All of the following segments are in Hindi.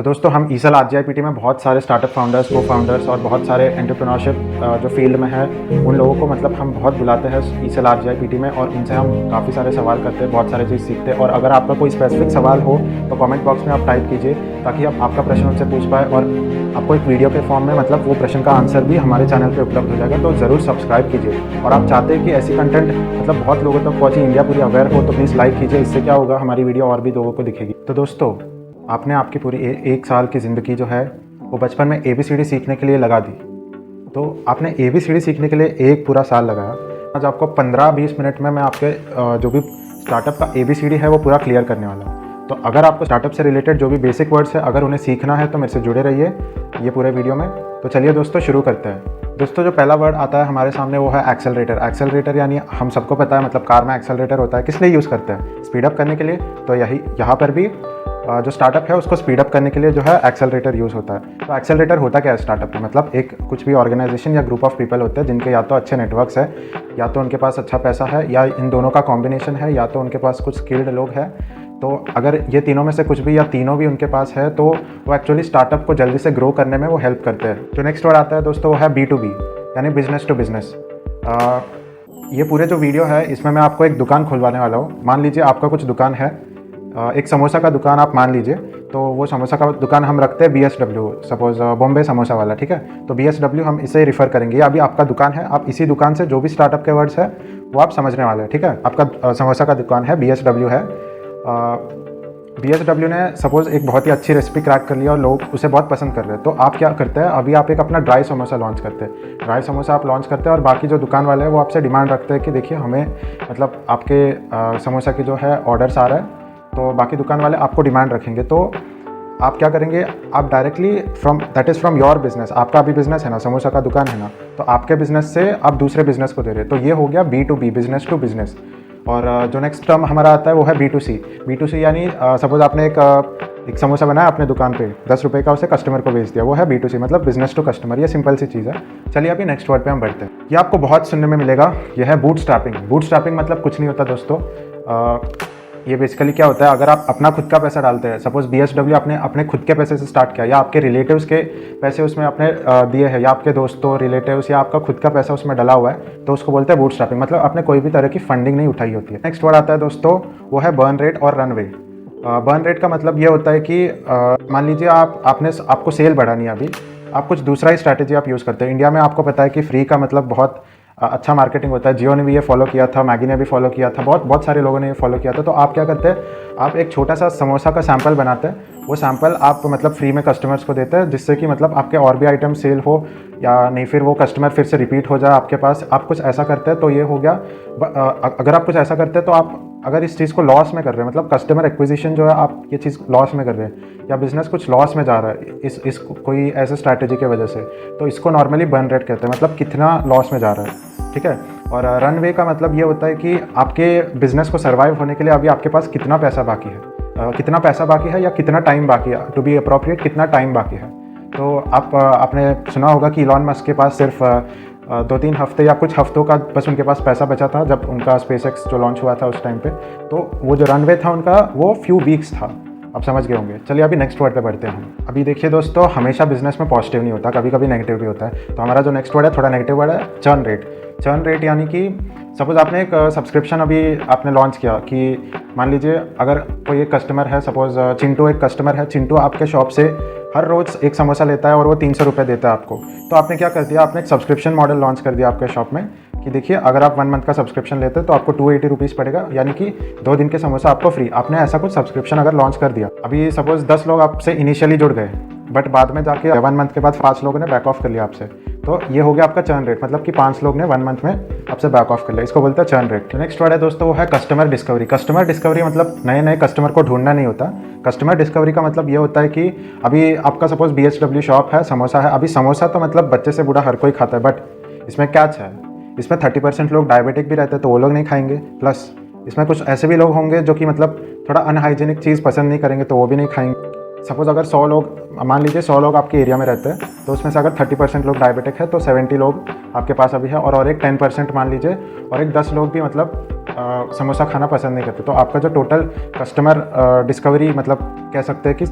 तो दोस्तों हम ईसल आरजीआईपीटी में बहुत सारे स्टार्टअप फाउंडर्स, को फाउंडर्स और बहुत सारे एंटरप्रेन्योरशिप जो फील्ड में है उन लोगों को मतलब हम बहुत बुलाते हैं ईसल आरजीआईपीटी में और उनसे हम काफ़ी सारे सवाल करते हैं, बहुत सारे चीज़ सीखते हैं। और अगर आपका कोई स्पेसिफिक सवाल हो तो कमेंट बॉक्स में आप टाइप कीजिए ताकि आप आपका प्रश्न उनसे पूछ पाए और आपको एक वीडियो के फॉर्म में मतलब वो प्रश्न का आंसर भी हमारे चैनल पे उपलब्ध हो जाएगा। तो ज़रूर सब्सक्राइब कीजिए और आप चाहते हैं कि ऐसी कंटेंट मतलब बहुत लोगों तक पहुँचे, इंडिया पूरी अवेयर हो, तो प्लीज़ लाइक कीजिए। इससे क्या होगा, हमारी वीडियो और भी लोगों को दिखेगी। तो दोस्तों आपने आपकी पूरी एक साल की ज़िंदगी जो है वो बचपन में ABCD सीखने के लिए लगा दी। तो आपने ABCD सीखने के लिए एक पूरा साल लगाया। आज आपको 15-20 मिनट में मैं आपके जो भी स्टार्टअप का ABCD है वो पूरा क्लियर करने वाला हूँ। तो अगर आपको स्टार्टअप से रिलेटेड जो भी बेसिक वर्ड्स है अगर उन्हें सीखना है तो मेरे से जुड़े रहिए ये पूरे वीडियो में। तो चलिए दोस्तों शुरू करते हैं। दोस्तों जो पहला वर्ड आता है हमारे सामने वो है एक्सेलरेटर। एक्सेलरेटर यानी हम सबको पता है मतलब कार में एक्सेलरेटर होता है, किस लिए यूज़ करते हैं? स्पीडअप करने के लिए। तो यहाँ पर भी जो स्टार्टअप है उसको स्पीडअप करने के लिए जो है एक्सेलरेटर यूज़ होता है। तो एक्सेलरेटर होता क्या है स्टार्टअप में? मतलब एक कुछ भी ऑर्गेनाइजेशन या ग्रुप ऑफ पीपल होते हैं जिनके या तो अच्छे नेटवर्क्स है, या तो उनके पास अच्छा पैसा है, या इन दोनों का कॉम्बिनेशन है, या तो उनके पास कुछ स्किल्ड लोग हैं। तो अगर ये तीनों में से कुछ भी या तीनों भी उनके पास है तो वो एक्चुअली स्टार्टअप को जल्दी से ग्रो करने में वो हेल्प करते हैं। जो नेक्स्ट वर्ड आता है दोस्तों वो है B2B यानी बिजनेस टू बिजनेस। ये पूरे जो वीडियो है इसमें मैं आपको एक दुकान खुलवाने वाला हूँ। मान लीजिए आपका कुछ दुकान है, एक समोसा का दुकान आप मान लीजिए, तो वो समोसा का दुकान हम रखते हैं BSW, सपोज बॉम्बे समोसा वाला, ठीक है। तो BSW हम इसे रिफ़र करेंगे। अभी आपका दुकान है, आप इसी दुकान से जो भी स्टार्टअप के वर्ड्स है वो आप समझने वाले हैं, ठीक है। आपका समोसा का दुकान है, BSW है। BSW ने सपोज़ एक बहुत ही अच्छी रेसिपी क्रैक कर लिया और लोग उसे बहुत पसंद कर रहे हैं। तो आप क्या करते हैं, अभी आप एक अपना ड्राई समोसा लॉन्च करते हैं। ड्राई समोसा आप लॉन्च करते हैं और बाकी जो दुकान वाले हैं वो आपसे डिमांड रखते हैं कि देखिए हमें मतलब आपके समोसा की जो है ऑर्डर्स आ रहा है, तो बाकी दुकान वाले आपको डिमांड रखेंगे। तो आप क्या करेंगे, आप डायरेक्टली फ्रॉम योर बिजनेस, आपका अभी बिजनेस है ना, समोसा का दुकान है ना, तो आपके बिजनेस से आप दूसरे बिजनेस को दे रहे हैं। तो ये हो गया B2B, बिजनेस टू बिजनेस। और जो नेक्स्ट टर्म हमारा आता है वो है B2C। B2C यानी सपोज आपने एक समोसा बनाया अपने दुकान पे, 10 रुपये का उसे कस्टमर को बेच दिया, वो है B2C मतलब बिजनेस टू कस्टमर। ये सिंपल सी चीज़ है। चलिए अभी नेक्स्ट वर्ड पे हम बढ़ते हैं। ये आपको बहुत सुनने में मिलेगा, ये है बूटस्ट्रैपिंग। बूटस्ट्रैपिंग मतलब कुछ नहीं होता दोस्तों, ये बेसिकली क्या होता है, अगर आप अपना खुद का पैसा डालते हैं, सपोज BSW आपने अपने खुद के पैसे से स्टार्ट किया, या आपके रिलेटिव्स के पैसे उसमें आपने दिए हैं, या आपके दोस्तों, रिलेटिव्स या आपका खुद का पैसा उसमें डला हुआ है, तो उसको बोलते हैं बूटस्ट्रैपिंग। मतलब आपने कोई भी तरह की फंडिंग नहीं उठाई होती है। नेक्स्ट वर्ड आता है दोस्तों वो है बर्न रेट और रनवे। बर्न रेट का मतलब ये होता है कि मान लीजिए आपको सेल बढ़ानी है, अभी आप कुछ दूसरा ही स्ट्रैटेजी आप यूज़ करते हैं। इंडिया में आपको पता है कि फ्री का मतलब बहुत अच्छा मार्केटिंग होता है। जियो ने भी ये फॉलो किया था, मैगी ने भी फॉलो किया था, बहुत सारे लोगों ने ये फॉलो किया था। तो आप क्या करते हैं, आप एक छोटा सा समोसा का सैंपल बनाते हैं, वो सैंपल आप मतलब फ्री में कस्टमर्स को देते हैं, जिससे कि मतलब आपके और भी आइटम सेल हो या नहीं, फिर वो कस्टमर फिर से रिपीट हो जाए आपके पास। आप कुछ ऐसा करते हैं तो ये हो गया। अगर आप कुछ ऐसा करते हैं तो आप अगर इस चीज़ को लॉस में कर रहे हैं, मतलब कस्टमर एक्विजिशन जो है आप ये चीज़ लॉस में कर रहे हैं, या बिजनेस कुछ लॉस में जा रहा है इस कोई ऐसे स्ट्रैटेजी के वजह से, तो इसको नॉर्मली बर्न रेट कहते हैं, मतलब कितना लॉस में जा रहा है, ठीक है। और रनवे का मतलब ये होता है कि आपके बिजनेस को सर्वाइव होने के लिए अभी आपके पास कितना पैसा बाकी है, कितना पैसा बाकी है या कितना टाइम बाकी है, टू बी अप्रोप्रिएट कितना टाइम बाकी है। तो आपने सुना होगा कि इलॉन मस्क के पास सिर्फ 2-3 हफ्ते या कुछ हफ्तों का बस उनके पास पैसा बचा था जब उनका SpaceX जो लॉन्च हुआ था उस टाइम पे। तो वो जो रनवे था उनका वो फ्यू वीक्स था, आप समझ गए होंगे। चलिए अभी नेक्स्ट वर्ड पे बढ़ते हैं हम। अभी देखिए दोस्तों, हमेशा बिजनेस में पॉजिटिव नहीं होता, कभी कभी नेगेटिव भी होता है। तो हमारा जो नेक्स्ट वर्ड है थोड़ा नेगेटिव वर्ड है, चर्न रेट। चर्न रेट यानी कि सपोज आपने एक सब्सक्रिप्शन अभी आपने लॉन्च किया कि मान लीजिए अगर कोई एक कस्टमर है, सपोज चिंटू एक कस्टमर है, चिंटू आपके शॉप से हर रोज़ एक समोसा लेता है और वो 300 रुपये देता है आपको। तो आपने क्या कर दिया, आपने एक सब्सक्रिप्शन मॉडल लॉन्च कर दिया आपके शॉप में कि देखिए अगर आप 1 मंथ का सब्सक्रिप्शन लेते हैं तो आपको 280 रुपीज़ पड़ेगा, यानी कि 2 दिन के समोसा आपको फ्री। आपने ऐसा कुछ सब्सक्रिप्शन अगर लॉन्च कर दिया, अभी सपोज 10 लोग आपसे इनिशियली जुड़ गए, बट बाद में जाके 1 मंथ के बाद 5 लोगों ने बैक ऑफ कर लिया आपसे, तो ये हो गया आपका चर्न रेट। मतलब कि 5 लोग ने 1 मंथ में आपसे बैक ऑफ कर लिया, इसको बोलते हैं चर्न रेट। नेक्स्ट वर्ड है दोस्तों वो है कस्टमर डिस्कवरी। कस्टमर डिस्कवरी मतलब नए नए कस्टमर को ढूंढना नहीं होता। कस्टमर डिस्कवरी का मतलब ये होता है कि अभी आपका सपोज BSW शॉप है, समोसा है। अभी समोसा तो मतलब बच्चे से बूढ़ा हर कोई खाता है, बट इसमें कैच है, इसमें 30% लोग डायबिटिक भी रहते हैं तो वो लोग नहीं खाएंगे। प्लस इसमें कुछ ऐसे भी लोग होंगे जो कि मतलब थोड़ा अनहाइजीनिक चीज़ पसंद नहीं करेंगे तो वो भी नहीं खाएंगे। सपोज अगर 100 लोग, मान लीजिए 100 लोग आपके एरिया में रहते हैं, तो उसमें से अगर 30% लोग डायबिटिक है तो 70 लोग आपके पास अभी है, और एक 10% मान लीजिए, और एक 10 लोग भी मतलब समोसा खाना पसंद नहीं करते। तो आपका जो टोटल कस्टमर डिस्कवरी मतलब कह सकते हैं कि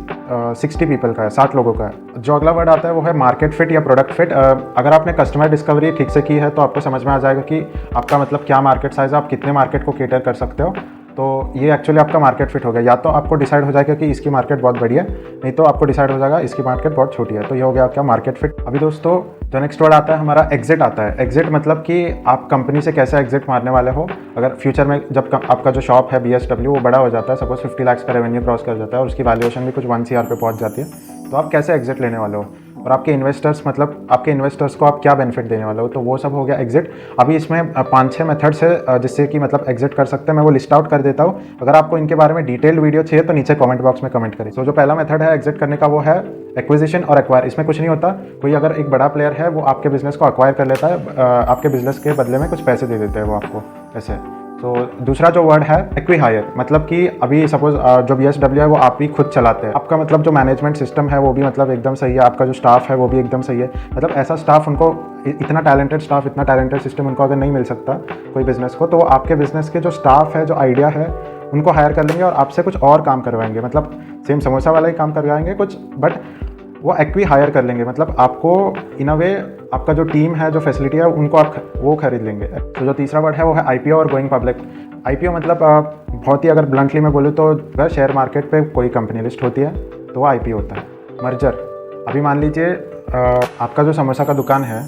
60 पीपल का है, 60 लोगों का है। जो अगला वर्ड आता है वो है मार्केट फिट या प्रोडक्ट फिट। अगर आपने कस्टमर डिस्कवरी ठीक से की है तो आपको समझ में आ जाएगा कि आपका मतलब क्या मार्केट साइज़ है, आप कितने मार्केट को केटर कर सकते हो। तो ये एक्चुअली आपका मार्केट फिट हो गया। या तो आपको डिसाइड हो जाएगा कि इसकी मार्केट बहुत बड़ी है, नहीं तो आपको डिसाइड हो जाएगा इसकी मार्केट बहुत छोटी है। तो ये हो गया आपका मार्केट फिट। अभी दोस्तों जो नेक्स्ट वर्ड आता है हमारा एग्जिट आता है। एग्जिट मतलब कि आप कंपनी से कैसे एग्जिट मारने वाले हो। अगर फ्यूचर में जब आपका जो शॉप है BSW वो बड़ा हो जाता है, सपोज 50 लाख का रेवेन्यू क्रॉस कर जाता है और उसकी वैल्यूएशन भी कुछ 1 CR पे पहुंच जाती है, तो आप कैसे एग्जिट लेने वाले हो और आपके इन्वेस्टर्स मतलब आपके इन्वेस्टर्स को आप क्या बेनिफिट देने वाले हो। तो वो सब हो गया एग्जिट। अभी इसमें 5-6 मेथड्स है जिससे कि मतलब एग्जिट कर सकते हैं। मैं वो लिस्ट आउट कर देता हूँ। अगर आपको इनके बारे में डिटेल वीडियो चाहिए तो नीचे कमेंट बॉक्स में कमेंट करें। तो जो पहला मेथड है एग्जिट करने का वो है एक्विजिशन और एक्वायर। इसमें कुछ नहीं होता, कोई अगर एक बड़ा प्लेयर है वो आपके बिजनेस को एक्वायर कर लेता है, आपके बिजनेस के बदले में कुछ पैसे दे देते हैं वो आपको ऐसे। तो दूसरा जो वर्ड है एक्वी हायर, मतलब कि अभी सपोज जो BSW है वो आप ही खुद चलाते हैं। आपका मतलब जो मैनेजमेंट सिस्टम है वो भी मतलब एकदम सही है, आपका जो स्टाफ है वो भी एकदम सही है। मतलब ऐसा स्टाफ उनको इतना टैलेंटेड स्टाफ, इतना टैलेंटेड सिस्टम उनको अगर नहीं मिल सकता कोई बिजनेस को, तो वो आपके बिजनेस के जो स्टाफ है, जो आइडिया है, उनको हायर कर लेंगे और आपसे कुछ और काम करवाएंगे। मतलब सेम समोसा वाला ही काम करवाएंगे कुछ, बट वो एक्वी हायर कर लेंगे। मतलब आपको इन अ वे आपका जो टीम है, जो फैसिलिटी है, उनको आप वो खरीद लेंगे। तो जो तीसरा वर्ड है वो है IPO और गोइंग पब्लिक। IPO मतलब बहुत ही अगर ब्लंटली मैं बोलूँ तो अगर शेयर मार्केट पे कोई कंपनी लिस्ट होती है तो वो IPO होता है। मर्जर, अभी मान लीजिए आपका जो समोसा का दुकान है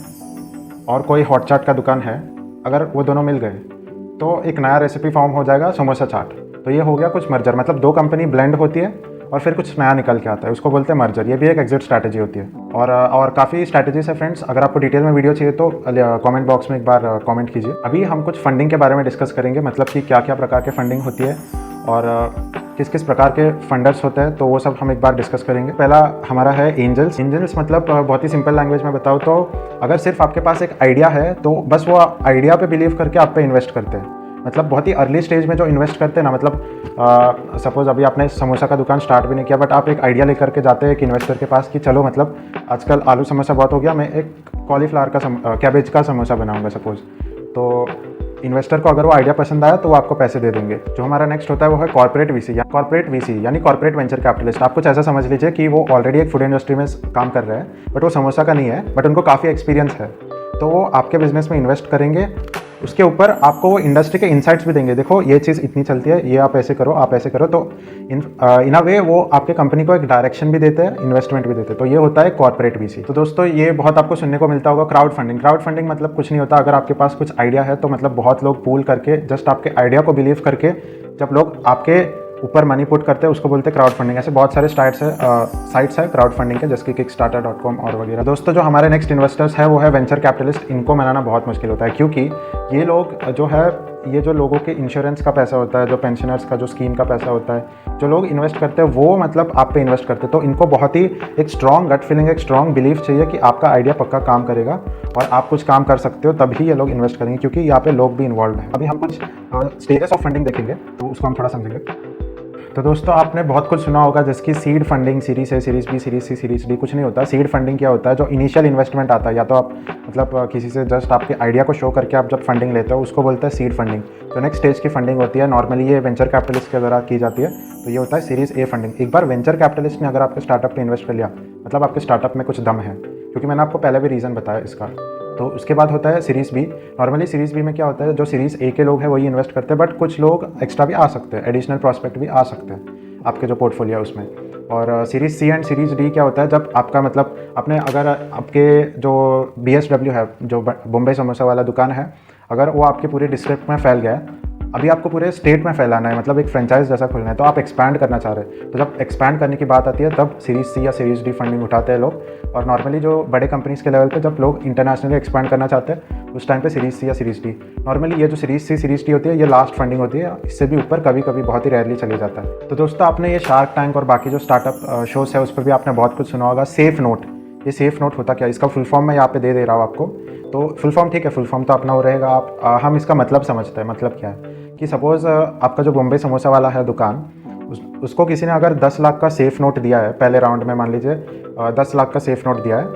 और कोई हॉट चाट का दुकान है, अगर वो दोनों मिल गए तो एक नया रेसिपी फॉर्म हो जाएगा समोसा चाट। तो ये हो गया कुछ मर्जर, मतलब दो कंपनी ब्लेंड होती है और फिर कुछ नया निकल के आता है, उसको बोलते हैं मर्जर। ये भी एक एग्जिट स्ट्रैटेजी होती है। और काफ़ी स्ट्रैटेजीज है फ्रेंड्स। अगर आपको डिटेल में वीडियो चाहिए तो कमेंट बॉक्स में एक बार कमेंट कीजिए। अभी हम कुछ फंडिंग के बारे में डिस्कस करेंगे, मतलब कि क्या क्या प्रकार के फंडिंग होती है और किस किस प्रकार के फंडर्स होते हैं, तो वो सब हम एक बार डिस्कस करेंगे। पहला हमारा है एंजल्स। एंजल्स मतलब बहुत ही सिंपल लैंग्वेज में बताऊँ तो अगर सिर्फ आपके पास एक आइडिया है तो बस वो आइडिया पे बिलीव करके आप पे इन्वेस्ट करते हैं। मतलब बहुत ही अर्ली स्टेज में जो इन्वेस्ट करते हैं ना, मतलब सपोज अभी आपने समोसा का दुकान स्टार्ट भी नहीं किया, बट आप एक आइडिया लेकर के जाते हैं एक इन्वेस्टर के पास कि चलो मतलब आजकल आलू समोसा बहुत हो गया, मैं एक कॉलीफ्लावर का कैबेज का समोसा बनाऊंगा सपोज। तो इन्वेस्टर को अगर वो आइडिया पसंद आया तो वो आपको पैसे दे देंगे। जो हमारा नेक्स्ट होता है वो है कॉर्पोरेट VC यानी कॉर्पोरेट वेंचर कैपिटलिस्ट। आप कुछ ऐसा समझ लीजिए कि वो ऑलरेडी एक फूड इंडस्ट्री में काम कर रहे हैं, बट वो समोसा का नहीं है, बट उनको काफ़ी एक्सपीरियंस है। तो वो आपके बिजनेस में इन्वेस्ट करेंगे, उसके ऊपर आपको वो इंडस्ट्री के इनसाइट्स भी देंगे। देखो ये चीज़ इतनी चलती है, ये आप ऐसे करो, आप ऐसे करो। तो इन अ वे वो आपके कंपनी को एक डायरेक्शन भी देते हैं, इन्वेस्टमेंट भी देते हैं। तो ये होता है कॉर्पोरेट VC। तो दोस्तों ये बहुत आपको सुनने को मिलता होगा क्राउड फंडिंग मतलब कुछ नहीं होता। अगर आपके पास कुछ आइडिया है तो मतलब बहुत लोग पूल करके जस्ट आपके आइडिया को बिलीव करके जब लोग आपके ऊपर मनी पुट करते हैं उसको बोलते हैं क्राउड फंडिंग। ऐसे बहुत सारे साइट्स है क्राउड फंडिंग के, जैसे कि kickstarter.com और वगैरह। दोस्तों जो हमारे नेक्स्ट इन्वेस्टर्स है वो है वेंचर कैपिटलिस्ट। इनको मनाना बहुत मुश्किल होता है क्योंकि ये लोग जो है, ये जो लोगों के इंश्योरेंस का पैसा होता है, जो पेंशनर्स का जो स्कीम का पैसा होता है, जो लोग इन्वेस्ट करते हैं वो मतलब आप पे इन्वेस्ट करते हैं। तो इनको बहुत ही एक स्ट्रॉन्ग गट फीलिंग, एक स्ट्रॉन्ग बिलीफ चाहिए कि आपका आइडिया पक्का काम करेगा और आप कुछ काम कर सकते हो, तभी ये लोग इन्वेस्ट करेंगे, क्योंकि यहाँ पे लोग भी इन्वॉल्व हैं। अभी हम कुछ स्टेजेस ऑफ फंडिंग देखेंगे तो उसको हम थोड़ा समझेंगे। तो दोस्तों आपने बहुत कुछ सुना होगा जिसकी seed funding, series A, series B, series C, series D। कुछ नहीं होता। सीड फंडिंग क्या होता है, जो इनिशियल इन्वेस्टमेंट आता है, या तो आप मतलब किसी से जस्ट आपके आइडिया को शो करके आप जब फंडिंग लेते हो उसको बोलते हैं सीड फंडिंग। जो नेक्स्ट स्टेज की फंडिंग होती है नॉर्मली ये वेंचर कैपिटलिस्ट के द्वारा की जाती है, तो ये होता है सीरीज A फंडिंग। एक बार वेंचर कैपिटलिस्ट ने अगर आपके स्टार्टअप पे इन्वेस्ट कर लिया, मतलब आपके स्टार्टअप में कुछ दम है, क्योंकि मैंने आपको पहले भी रीज़न बताया इसका। तो उसके बाद होता है series B। Normally series B में क्या होता है, जो सीरीज A के लोग हैं वही इन्वेस्ट करते हैं, बट कुछ लोग एक्स्ट्रा भी आ सकते हैं, एडिशनल प्रॉस्पेक्ट भी आ सकते हैं आपके जो पोर्टफोलियो है उसमें। और series C and series D क्या होता है, जब आपका मतलब आपने अगर आपके जो BSW है, जो बॉम्बे समोसा वाला दुकान है, अगर वो आपके पूरे डिस्ट्रिक्ट में फैल गया है, अभी आपको पूरे स्टेट में फैलाना है, मतलब एक फ्रेंचाइज जैसा खोलना है, तो आप एक्सपैंड करना चाह रहे हैं। तो जब एक्सपैंड करने की बात आती है तब सीरीज C या सीरीज D फंडिंग उठाते हैं लोग। और नॉर्मली जो बड़े कंपनीज के लेवल पे जब लोग इंटरनेशनली एक्सपैंड करना चाहते हैं उस टाइम पे सीरीज C या सीरीज D। नॉर्मली ये जो सीरीज C सीरीज D होती है ये लास्ट फंडिंग होती है, इससे भी ऊपर कभी कभी बहुत ही रेयरली चले जाता है। तो दोस्तों आपने ये शार्क टैंक और बाकी जो स्टार्टअप शोज है उस पर भी आपने बहुत कुछ सुना होगा। सेफ नोट, ये सेफ नोट होता क्या, इसका फुल फॉर्म मैं यहाँ पे दे रहा हूँ आपको। तो फुल फॉर्म ठीक है, फुल फॉर्म तो अपना वो रहेगा। हम इसका मतलब समझते हैं। मतलब क्या है कि सपोज़ आपका जो बॉम्बे समोसा वाला है दुकान, उसको किसी ने अगर 10 लाख का सेफ नोट दिया है पहले राउंड में, मान लीजिए 10 लाख का सेफ नोट दिया है,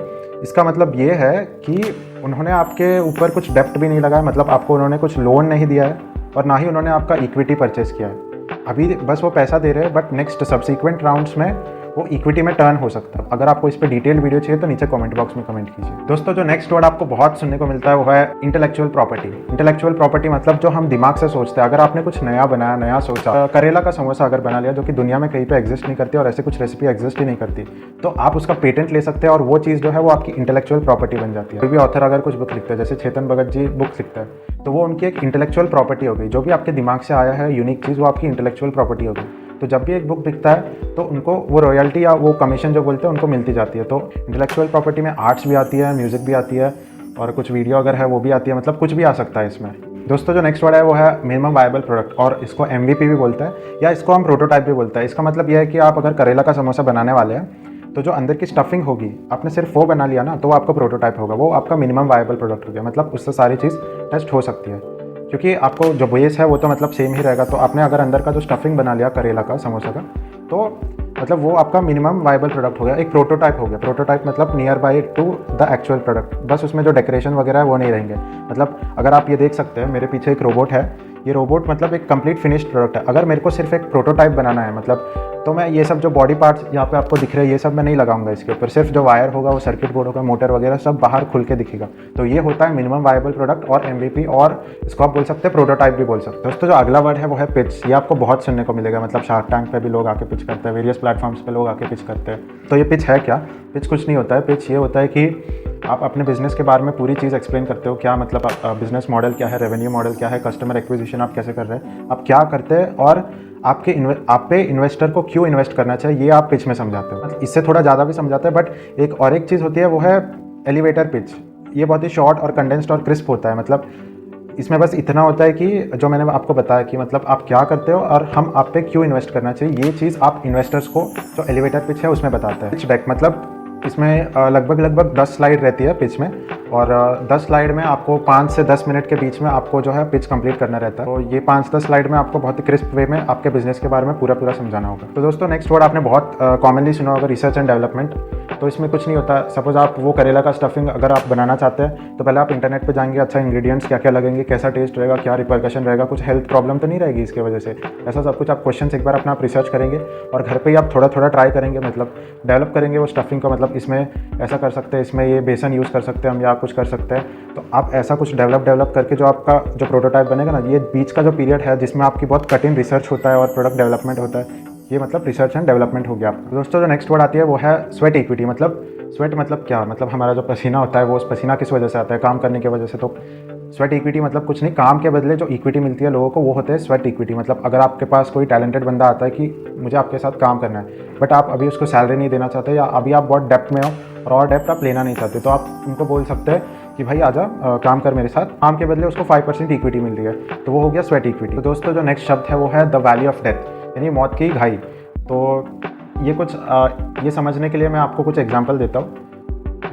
इसका मतलब ये है कि उन्होंने आपके ऊपर कुछ डेप्ट भी नहीं लगाया, मतलब आपको उन्होंने कुछ लोन नहीं दिया है, और ना ही उन्होंने आपका इक्विटी परचेस किया है। अभी बस वो पैसा दे रहे हैं, बट नेक्स्ट सब्सिक्वेंट राउंड्स में वो इक्विटी में टर्न हो सकता है। अगर आपको इस पे डिटेल वीडियो चाहिए तो नीचे कमेंट बॉक्स में कमेंट कीजिए। दोस्तों, जो नेक्स्ट वर्ड आपको बहुत सुनने को मिलता है वो है इंटेलेक्चुअल प्रॉपर्टी। इंटेलेक्चुअल प्रॉपर्टी मतलब जो हम दिमाग से सोचते हैं। अगर आपने कुछ नया बनाया, नया सोचा, करेला का समोसा अगर बना लिया जो कि दुनिया में कहीं पे एग्जिस्ट नहीं करती और ऐसे कुछ रेसिपी एग्जिस्ट ही नहीं करती, तो आप उसका पेटेंट ले सकते हैं और वो चीज़ जो है वो आपकी इंटेलेक्चुअल प्रॉपर्टी बन जाती है। कोई भी ऑथर अगर कुछ बुक लिखते हैं, जैसे चेतन भगत जी बुक लिखते हैं, तो वो उनकी एक इंटेलेक्चुअल प्रॉपर्टी हो गई। जो भी आपके दिमाग से आया है यूनिक चीज़, वो आपकी इंटेलेक्चुअल प्रॉपर्टी हो गई। तो जब भी एक बुक बिकता है तो उनको वो रॉयल्टी या वो कमीशन जो बोलते हैं उनको मिलती जाती है। तो इंटेलेक्चुअल प्रॉपर्टी में आर्ट्स भी आती है, म्यूज़िक भी आती है, और कुछ वीडियो अगर है वो भी आती है, मतलब कुछ भी आ सकता है इसमें। दोस्तों, जो नेक्स्ट वर्ड है वो है मिनिमम वायबल प्रोडक्ट, और इसको MVP भी बोलते हैं या इसको हम प्रोटोटाइप भी बोलते हैं। इसका मतलब यह है कि आप अगर करेला का समोसा बनाने वाले हैं तो जो अंदर की स्टफिंग होगी, आपने सिर्फ वो बना लिया ना, तो वो आपका प्रोटोटाइप होगा, वो आपका मिनिमम वायबल प्रोडक्ट हो गया। मतलब उससे सारी चीज़ टेस्ट हो सकती है, क्योंकि आपको जो बेस है वो तो मतलब सेम ही रहेगा। तो आपने अगर अंदर का जो स्टफिंग बना लिया करेला का समोसा का, तो मतलब वो आपका मिनिमम वायबल प्रोडक्ट हो गया, एक प्रोटोटाइप हो गया। प्रोटोटाइप मतलब near by two the actual product, बस उसमें जो डेकोरेशन वगैरह है वो नहीं रहेंगे। मतलब अगर आप ये देख सकते हैं, मेरे पीछे एक रोबोट है, ये रोबोट मतलब एक कंप्लीट फिनिश्ड प्रोडक्ट है। अगर मेरे को सिर्फ एक प्रोटोटाइप बनाना है, मतलब तो मैं ये सब जो बॉडी पार्ट्स यहाँ पे आपको दिख रहे हैं ये सब मैं नहीं लगाऊंगा इसके ऊपर, सिर्फ जो वायर होगा वो सर्किट बोर्ड होगा, मोटर वगैरह सब बाहर खुल के दिखेगा। तो ये होता है मिनिमम वायबल प्रोडक्ट और MVP, और इसको आप बोल सकते हैं प्रोटोटाइप भी बोल सकते हैं। दोस्तों, जो अगला वर्ड है वो है पिच। ये आपको बहुत सुनने को मिलेगा, मतलब शार्क टैंक पे भी लोग आके पिच करते हैं, वेरियस प्लेटफॉर्म्स पे लोग आके पिच करते हैं। तो ये पिच है क्या? पिच कुछ नहीं होता है। पिच ये होता है कि आप अपने बिजनेस के बारे में पूरी चीज़ एक्सप्लेन करते हो। क्या मतलब बिजनेस मॉडल क्या है, रेवेन्यू मॉडल क्या है, कस्टमर एक्विजिशन आप कैसे कर रहे हैं, आप क्या करते हैं, और आप पे इन्वेस्टर को क्यों इन्वेस्ट करना चाहिए, ये आप पिच में समझाते हो। मतलब इससे थोड़ा ज़्यादा भी समझाते हैं, बट एक चीज़ होती है वो है एलिवेटर पिच। ये बहुत ही शॉर्ट और कंडेंस्ड और क्रिस्प होता है। मतलब इसमें बस इतना होता है कि जो मैंने आपको बताया कि मतलब आप क्या करते हो और हम आप पे क्यों इन्वेस्ट करना चाहिए, ये चीज़ आप इन्वेस्टर्स को जो एलिवेटर पिच है उसमें बताते हैं। पिच डेक मतलब इसमें लगभग 10 स्लाइड रहती है पिच में, और 10 स्लाइड में आपको 5 से 10 मिनट के बीच में आपको जो है पिच कंप्लीट करना रहता है। तो ये 5-10 स्लाइड में आपको बहुत ही क्रिस्प वे में आपके बिजनेस के बारे में पूरा समझाना होगा। तो दोस्तों, नेक्स्ट वर्ड आपने बहुत कॉमनली सुना होगा, रिसर्च एंड डेवलपमेंट। तो इसमें कुछ नहीं होता। सपोज आप वो करेला का स्टफिंग अगर आप बनाना चाहते हैं तो पहले आप इंटरनेट पे जाएंगे, अच्छा इंग्रेडिएंट्स क्या क्या लगेंगे, कैसा टेस्ट रहेगा, क्या रिपरकशन रहेगा, कुछ हेल्थ प्रॉब्लम तो नहीं रहेगी इसके वजह से, ऐसा सब कुछ आप क्वेश्चन एक बार अपना आप रिसर्च करेंगे और घर पे ही आप थोड़ा ट्राई करेंगे, मतलब डेवलप करेंगे वो स्टफिंग को। मतलब इसमें ऐसा कर सकते हैं, इसमें ये बेसन यूज़ कर सकते हैं हम, या कुछ कर सकते हैं। तो आप ऐसा कुछ डेवलप करके जो आपका जो प्रोटोटाइप बनेगा ना, ये बीच का जो पीरियड है जिसमें आपकी बहुत कठिन रिसर्च होता है और प्रोडक्ट डेवलपमेंट होता है, ये मतलब रिसर्च एंड डेवलपमेंट हो गया आपका। दोस्तों, जो नेक्स्ट वर्ड आती है वो है स्वेट इक्विटी। मतलब स्वेट मतलब क्या? मतलब हमारा जो पसीना होता है वो उस पसीना किस वजह से आता है? काम करने की वजह से। तो स्वेट इक्विटी मतलब कुछ नहीं, काम के बदले जो इक्विटी मिलती है लोगों को वो होते हैं स्वेट इक्विटी। मतलब अगर आपके पास कोई टैलेंटेड बंदा आता है कि मुझे आपके साथ काम करना है, बट आप अभी उसको सैलरी नहीं देना चाहते, या अभी आप बहुत डेप्थ में हो और डेप्थ आप लेना नहीं चाहते, तो आप उनको बोल सकते हैं कि भाई आजा काम कर मेरे साथ। काम के बदले उसको 5% इक्विटी मिल रही है, तो वो हो गया स्वेट इक्विटी। तो दोस्तों, जो नेक्स्ट शब्द है वो है द वैली ऑफ डेथ, यानी मौत की घाई। तो ये कुछ ये समझने के लिए मैं आपको कुछ एग्जांपल देता हूँ।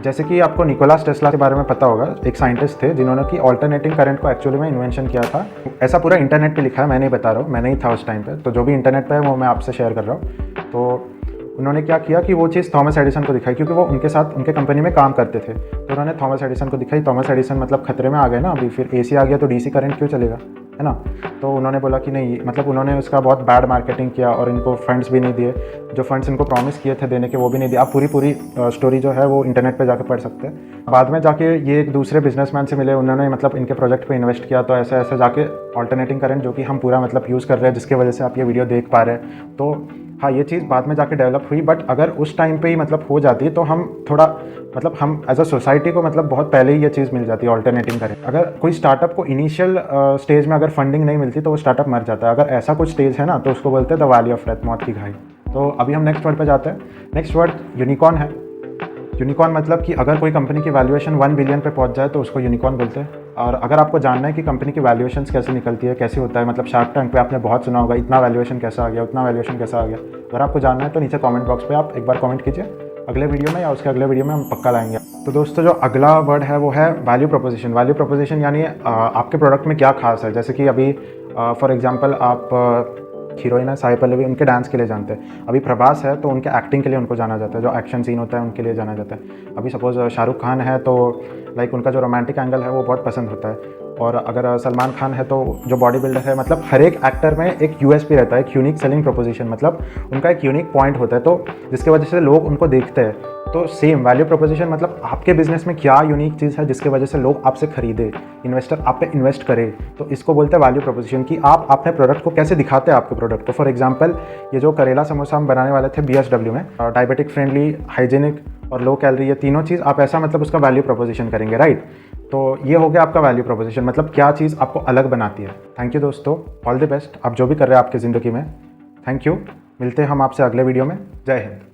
जैसे कि आपको निकोलस टेस्ला के बारे में पता होगा, एक साइंटिस्ट थे जिन्होंने कि ऑल्टरनेटिंग करंट को एक्चुअली में इन्वेंशन किया था। ऐसा पूरा इंटरनेट पे लिखा है, मैं नहीं बता रहा हूँ, मैं नहीं था उस टाइम पे, तो जो भी इंटरनेट पे है वो मैं आपसे शेयर कर रहा हूँ। तो उन्होंने क्या किया कि वो चीज़ थॉमस एडिसन को दिखाई, क्योंकि वो उनके साथ उनके कंपनी में काम करते थे। तो उन्होंने थॉमस एडिसन को दिखाई। थॉमस एडिसन मतलब खतरे में आ गए ना, अभी फिर AC आ गया तो DC करंट क्यों चलेगा, है ना। तो उन्होंने बोला कि नहीं, मतलब उन्होंने उसका बहुत बैड मार्केटिंग किया और इनको फंड्स भी नहीं दिए, जो फंड्स इनको प्रॉमिस किए थे देने के वो भी नहीं दिए। आप पूरी स्टोरी जो है वो इंटरनेट पे जाकर पढ़ सकते हैं। बाद में जाके ये एक दूसरे बिजनेसमैन से मिले, उन्होंने मतलब इनके प्रोजेक्ट पे इन्वेस्ट किया, तो ऐसे ऐसे जाके ऑल्टरनेटिंग करंट जो कि हम पूरा मतलब यूज़ कर रहे हैं, जिसकी वजह से आप ये वीडियो देख पा रहे हैं, तो हाँ ये चीज़ बाद में जाके डेवलप हुई। बट अगर उस टाइम पे ही मतलब हो जाती तो हम थोड़ा मतलब हम एज अ सोसाइटी को मतलब बहुत पहले ही ये चीज़ मिल जाती है ऑल्टरनेटिंग करें। अगर कोई स्टार्टअप को इनिशियल स्टेज में अगर फंडिंग नहीं मिलती तो वो स्टार्टअप मर जाता है। अगर ऐसा कुछ स्टेज है ना तो उसको बोलते हैं द वैली ऑफ डेथ, मौत की घाई। तो अभी हम नेक्स्ट वर्ड पे जाते हैं। नेक्स्ट वर्ड यूनिकॉर्न है। यूनिकॉर्न मतलब कि अगर कोई कंपनी की वैल्यूएशन 1 बिलियन पे पहुंच जाए तो उसको यूनिकॉर्न बोलते हैं। और अगर आपको जानना है कि कंपनी की वैल्यूएशंस कैसे निकलती है, कैसे होता है, मतलब शार्क टैंक पे आपने बहुत सुना होगा इतना वैल्यूएशन कैसा आ गया, उतना वैल्यूएशन कैसा आ गया, अगर आपको जानना है तो नीचे कमेंट बॉक्स पे आप एक बार कमेंट कीजिए। अगले वीडियो में या उसके अगले वीडियो में हम पक्का लाएंगे। तो दोस्तों जो अगला वर्ड है वो है वैल्यू प्रोपोजिशन। वैल्यू प्रोपोजिशन यानी आपके प्रोडक्ट में क्या खास है। जैसे कि अभी फॉर एग्जांपल आप हीरोइन है साई पल्लवी, उनके डांस के लिए जानते हैं। अभी प्रभास है तो उनके एक्टिंग के लिए उनको जाना जाता है, जो एक्शन सीन होता है उनके लिए जाना जाता है। अभी सपोज शाहरुख खान है तो लाइक उनका जो रोमांटिक एंगल है वो बहुत पसंद होता है। और अगर सलमान खान है तो जो बॉडी बिल्डर है, मतलब हर एक एक्टर में एक यूएसपी रहता है, एक यूनिक सेलिंग प्रोपोजिशन, मतलब उनका एक यूनिक पॉइंट होता है, तो जिसकी वजह से लोग उनको देखते हैं। तो सेम वैल्यू प्रोपोजिशन, मतलब आपके बिजनेस में क्या यूनिक चीज़ है जिसकी वजह से लोग आपसे खरीदे, इन्वेस्टर आप पे इन्वेस्ट करे, तो इसको बोलते हैं वैल्यू प्रोपोजिशन कि आप अपने प्रोडक्ट को कैसे दिखाते हैं आपके प्रोडक्ट को। फॉर एग्जांपल ये जो करेला समोसा हम बनाने वाले थे BSW में, डायबिटिक फ्रेंडली, हाइजीनिक और लो कैलोरी, ये तीनों चीज़ आप ऐसा मतलब उसका वैल्यू प्रोपोजिशन करेंगे, राइट। तो ये हो गया आपका वैल्यू प्रोपोजिशन, मतलब क्या चीज़ आपको अलग बनाती है। थैंक यू दोस्तों, ऑल द बेस्ट आप जो भी कर रहे हैं आपकी ज़िंदगी में। थैंक यू, मिलते हैं हम आपसे अगले वीडियो में। जय हिंद।